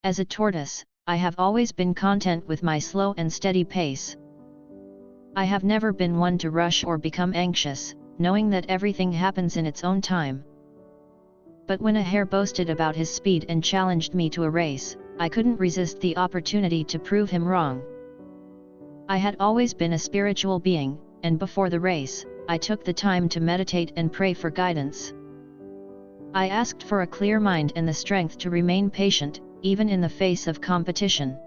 As a tortoise, I have always been content with my slow and steady pace. I have never been one to rush or become anxious, knowing that everything happens in its own time. But when a hare boasted about his speed and challenged me to a race, I couldn't resist the opportunity to prove him wrong. I had always been a spiritual being, and before the race, I took the time to meditate and pray for guidance. I asked for a clear mind and the strength to remain patient, even in the face of competition.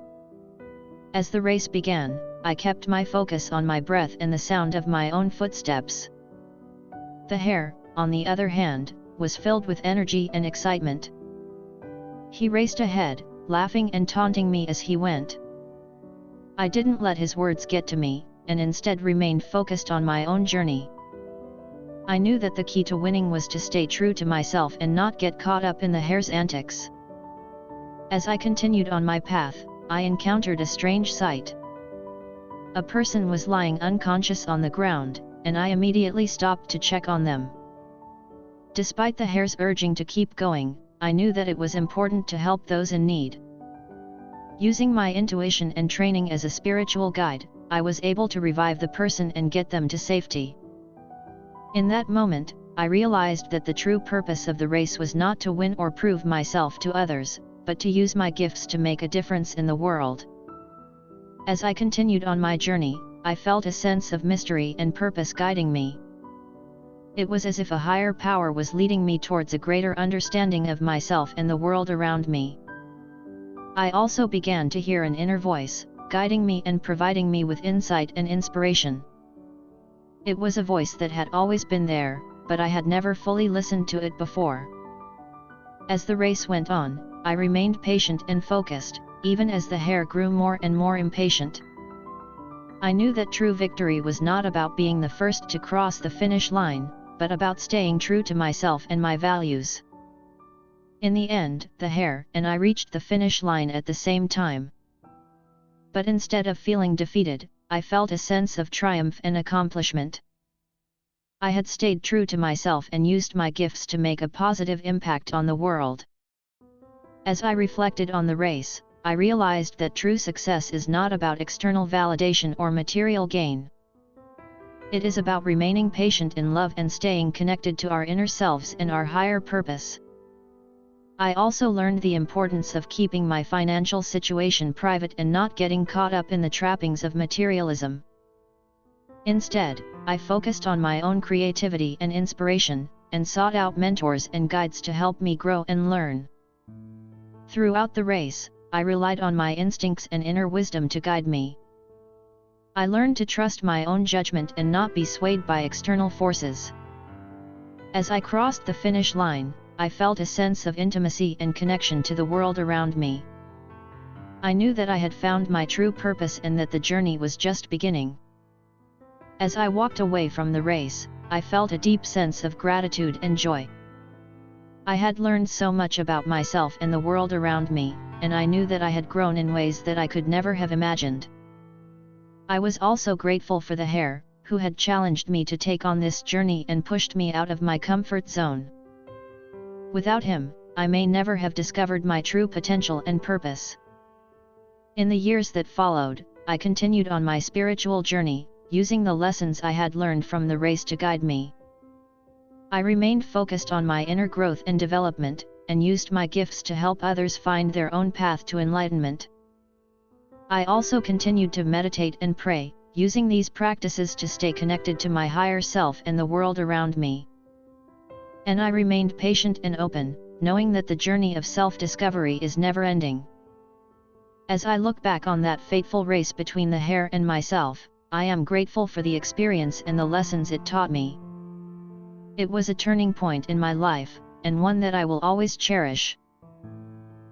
As the race began, I kept my focus on my breath and the sound of my own footsteps. The hare, on the other hand, was filled with energy and excitement. He raced ahead, laughing and taunting me as he went. I didn't let his words get to me, and instead remained focused on my own journey. I knew that the key to winning was to stay true to myself and not get caught up in the hare's antics. As I continued on my path, I encountered a strange sight. A person was lying unconscious on the ground, and I immediately stopped to check on them. Despite the hare's urging to keep going, I knew that it was important to help those in need. Using my intuition and training as a spiritual guide, I was able to revive the person and get them to safety. In that moment, I realized that the true purpose of the race was not to win or prove myself to others, but to use my gifts to make a difference in the world. As I continued on my journey, I felt a sense of mystery and purpose guiding me. It was as if a higher power was leading me towards a greater understanding of myself and the world around me. I also began to hear an inner voice, guiding me and providing me with insight and inspiration. It was a voice that had always been there, but I had never fully listened to it before. As the race went on, I remained patient and focused, even as the hare grew more and more impatient. I knew that true victory was not about being the first to cross the finish line, but about staying true to myself and my values. In the end, the hare and I reached the finish line at the same time. But instead of feeling defeated, I felt a sense of triumph and accomplishment. I had stayed true to myself and used my gifts to make a positive impact on the world. As I reflected on the race, I realized that true success is not about external validation or material gain. It is about remaining patient in love and staying connected to our inner selves and our higher purpose. I also learned the importance of keeping my financial situation private and not getting caught up in the trappings of materialism. Instead, I focused on my own creativity and inspiration, and sought out mentors and guides to help me grow and learn. Throughout the race, I relied on my instincts and inner wisdom to guide me. I learned to trust my own judgment and not be swayed by external forces. As I crossed the finish line, I felt a sense of intimacy and connection to the world around me. I knew that I had found my true purpose and that the journey was just beginning. As I walked away from the race, I felt a deep sense of gratitude and joy. I had learned so much about myself and the world around me, and I knew that I had grown in ways that I could never have imagined. I was also grateful for the hare, who had challenged me to take on this journey and pushed me out of my comfort zone. Without him, I may never have discovered my true potential and purpose. In the years that followed, I continued on my spiritual journey, using the lessons I had learned from the race to guide me. I remained focused on my inner growth and development, and used my gifts to help others find their own path to enlightenment. I also continued to meditate and pray, using these practices to stay connected to my higher self and the world around me. And I remained patient and open, knowing that the journey of self-discovery is never-ending. As I look back on that fateful race between the hare and myself, I am grateful for the experience and the lessons it taught me. It was a turning point in my life, and one that I will always cherish.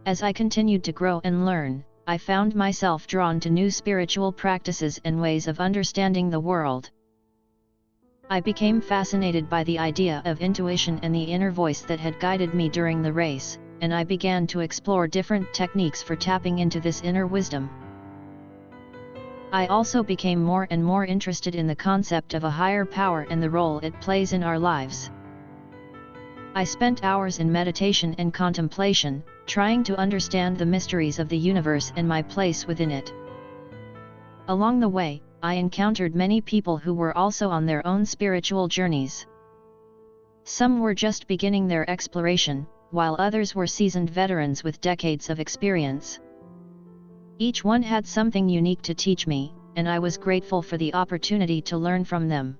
As I continued to grow and learn, I found myself drawn to new spiritual practices and ways of understanding the world. I became fascinated by the idea of intuition and the inner voice that had guided me during the race, and I began to explore different techniques for tapping into this inner wisdom. I also became more and more interested in the concept of a higher power and the role it plays in our lives. I spent hours in meditation and contemplation, trying to understand the mysteries of the universe and my place within it. Along the way, I encountered many people who were also on their own spiritual journeys. Some were just beginning their exploration, while others were seasoned veterans with decades of experience. Each one had something unique to teach me, and I was grateful for the opportunity to learn from them.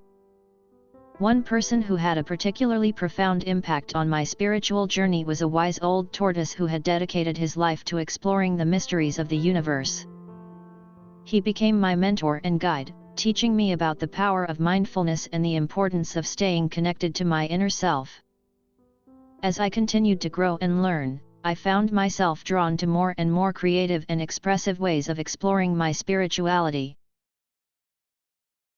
One person who had a particularly profound impact on my spiritual journey was a wise old tortoise who had dedicated his life to exploring the mysteries of the universe. He became my mentor and guide, teaching me about the power of mindfulness and the importance of staying connected to my inner self. As I continued to grow and learn, I found myself drawn to more and more creative and expressive ways of exploring my spirituality.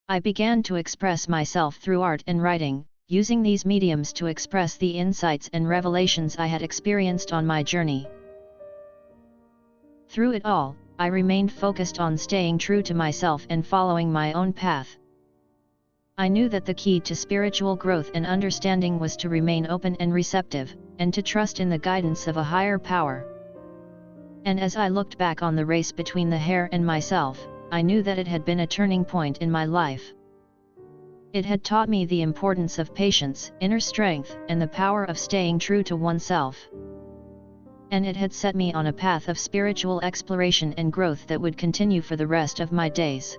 I began to express myself through art and writing, using these mediums to express the insights and revelations I had experienced on my journey. Through it all, I remained focused on staying true to myself and following my own path. I knew that the key to spiritual growth and understanding was to remain open and receptive, and to trust in the guidance of a higher power. And as I looked back on the race between the hare and myself, I knew that it had been a turning point in my life. It had taught me the importance of patience, inner strength, and the power of staying true to oneself. And it had set me on a path of spiritual exploration and growth that would continue for the rest of my days.